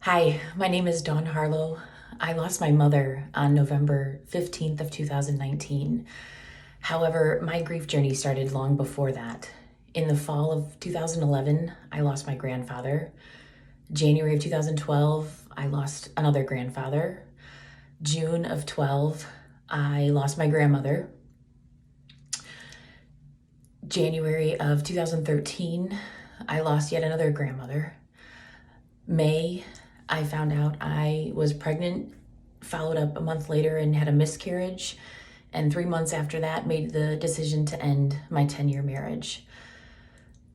Hi, my name is Dawn Harlow. I lost my mother on November 15th of 2019. However, my grief journey started long before that. In the fall of 2011, I lost my grandfather. January of 2012, I lost another grandfather. June of 12, I lost my grandmother. January of 2013, I lost yet another grandmother. May, I found out I was pregnant, followed up a month later and had a miscarriage, and 3 months after that made the decision to end my 10-year marriage.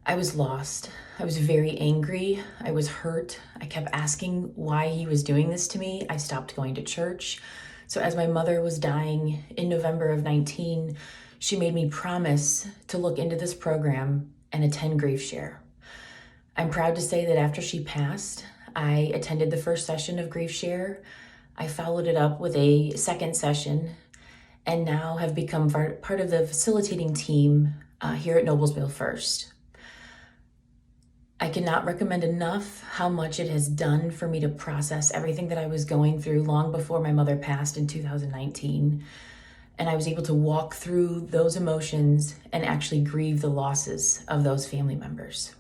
I was lost. I was very angry. I was hurt. I kept asking why he was doing this to me. I stopped going to church. So as my mother was dying in November of 19, she made me promise to look into this program and attend GriefShare. I'm proud to say that after she passed, I attended the first session of GriefShare. I followed it up with a second session and now have become part of the facilitating team here at Noblesville First. I cannot recommend enough how much it has done for me to process everything that I was going through long before my mother passed in 2019. And I was able to walk through those emotions and actually grieve the losses of those family members.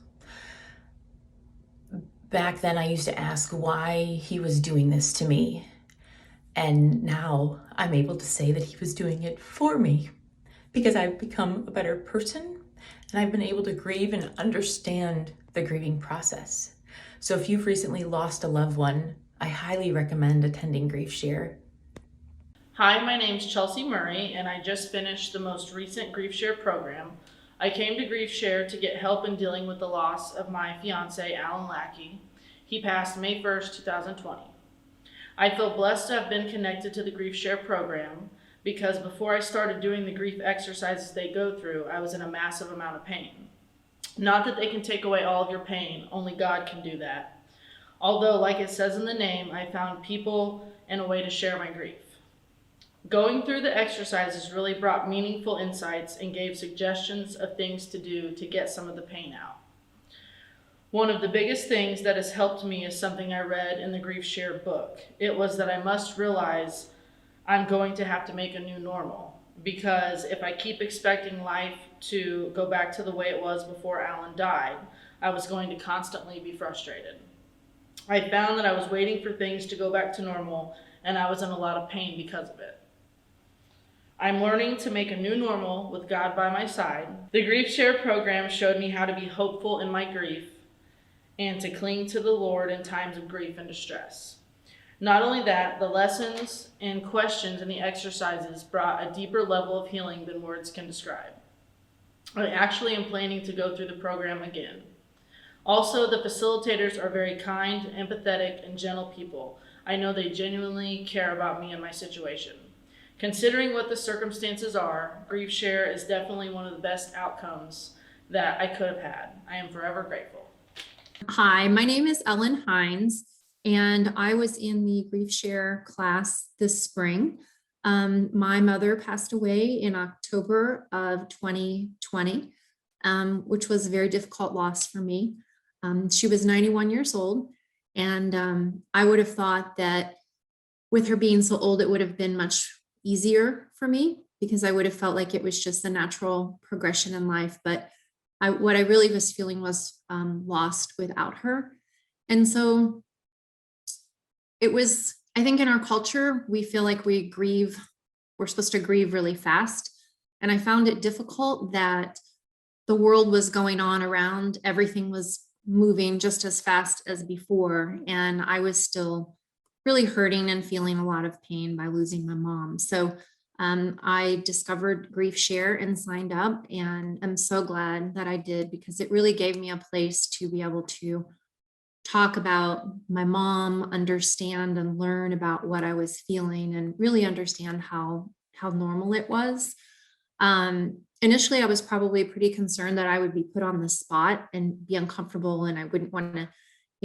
Back then, I used to ask why he was doing this to me. And now I'm able to say that he was doing it for me because I've become a better person and I've been able to grieve and understand the grieving process. So if you've recently lost a loved one, I highly recommend attending GriefShare. Hi, my name's Chelsea Murray, and I just finished the most recent GriefShare program. I came to GriefShare to get help in dealing with the loss of my fiance, Alan Lackey. He passed May 1st, 2020. I feel blessed to have been connected to the GriefShare program because before I started doing the grief exercises they go through, I was in a massive amount of pain. Not that they can take away all of your pain, only God can do that. Although, like it says in the name, I found people and a way to share my grief. Going through the exercises really brought meaningful insights and gave suggestions of things to do to get some of the pain out. One of the biggest things that has helped me is something I read in the GriefShare book. It was that I must realize I'm going to have to make a new normal, because if I keep expecting life to go back to the way it was before Alan died, I was going to constantly be frustrated. I found that I was waiting for things to go back to normal, and I was in a lot of pain because of it. I'm learning to make a new normal with God by my side. The GriefShare program showed me how to be hopeful in my grief and to cling to the Lord in times of grief and distress. Not only that, the lessons and questions in the exercises brought a deeper level of healing than words can describe. I actually am planning to go through the program again. Also, the facilitators are very kind, empathetic, and gentle people. I know they genuinely care about me and my situation. Considering what the circumstances are, GriefShare is definitely one of the best outcomes that I could have had. I am forever grateful. Hi, my name is Ellen Hines, and I was in the GriefShare class this spring. My mother passed away in October of 2020, which was a very difficult loss for me. She was 91 years old, and I would have thought that with her being so old, it would have been much easier for me because I would have felt like it was just the natural progression in life. But what I really was feeling was lost without her. And so it was, I think in our culture, we feel like we're supposed to grieve really fast. And I found it difficult that the world was going on around, everything was moving just as fast as before. And I was still really hurting and feeling a lot of pain by losing my mom. So I discovered GriefShare and signed up, and I'm so glad that I did because it really gave me a place to be able to talk about my mom, understand and learn about what I was feeling, and really understand how normal it was. Initially, I was probably pretty concerned that I would be put on the spot and be uncomfortable, and I wouldn't want to,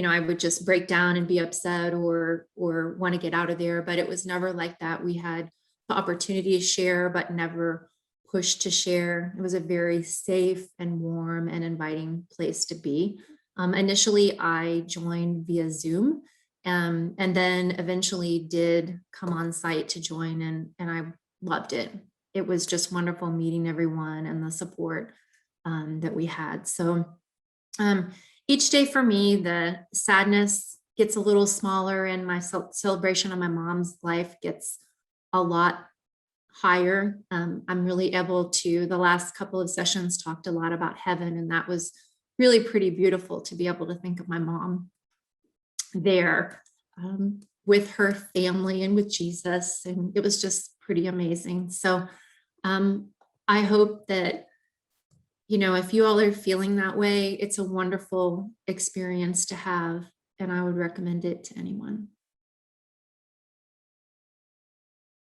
I would just break down and be upset or want to get out of there. But it was never like that. We had the opportunity to share, but never pushed to share. It was a very safe and warm and inviting place to be. Initially, I joined via Zoom, And then eventually did come on site to join, and I loved it. It was just wonderful meeting everyone and the support that we had. So each day for me, the sadness gets a little smaller, and my celebration of my mom's life gets a lot higher. I'm really able to, the last couple of sessions talked a lot about heaven, and that was really pretty beautiful to be able to think of my mom there with her family and with Jesus. And it was just pretty amazing. So I hope that, if you all are feeling that way, it's a wonderful experience to have, and I would recommend it to anyone.